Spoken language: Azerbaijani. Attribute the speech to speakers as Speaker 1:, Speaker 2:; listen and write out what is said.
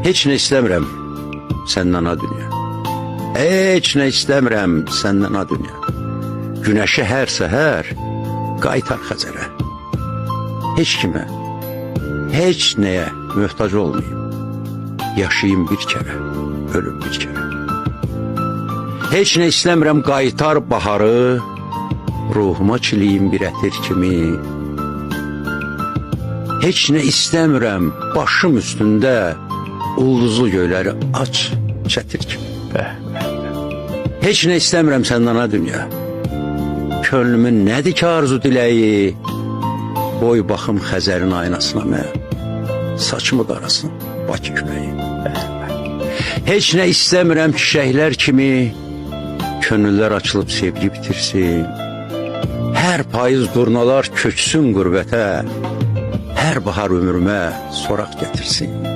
Speaker 1: Heç nə istəmirəm səndən ha dünya. Heç nə istəmirəm səndən ha dünya. Günəşi hər səhər qaytar Xəzərə. Heç kimə, heç nəyə möhtac olmayayım. Yaşayayım bir kərə, ölüm bir kərə. Heç nə istəmirəm qaytar baharı, ruhuma çiliyim bir ətir kimi. Heç nə istəmirəm başım üstündə ulduzlu göyləri aç, çətir kimi. Heç nə istəmirəm səndən ha dünya. Könlümün nədir ki arzu diləyi, boy baxım Xəzərin aynasına mən, saçımı darasın Bakı küləyi. Heç nə istəmirəm çiçəklər kimi, könüllər açılıb sevgi bitirsin. Hər payız durnalar köçsün qürbətə, hər bahar ömrümə soraq gətirsin.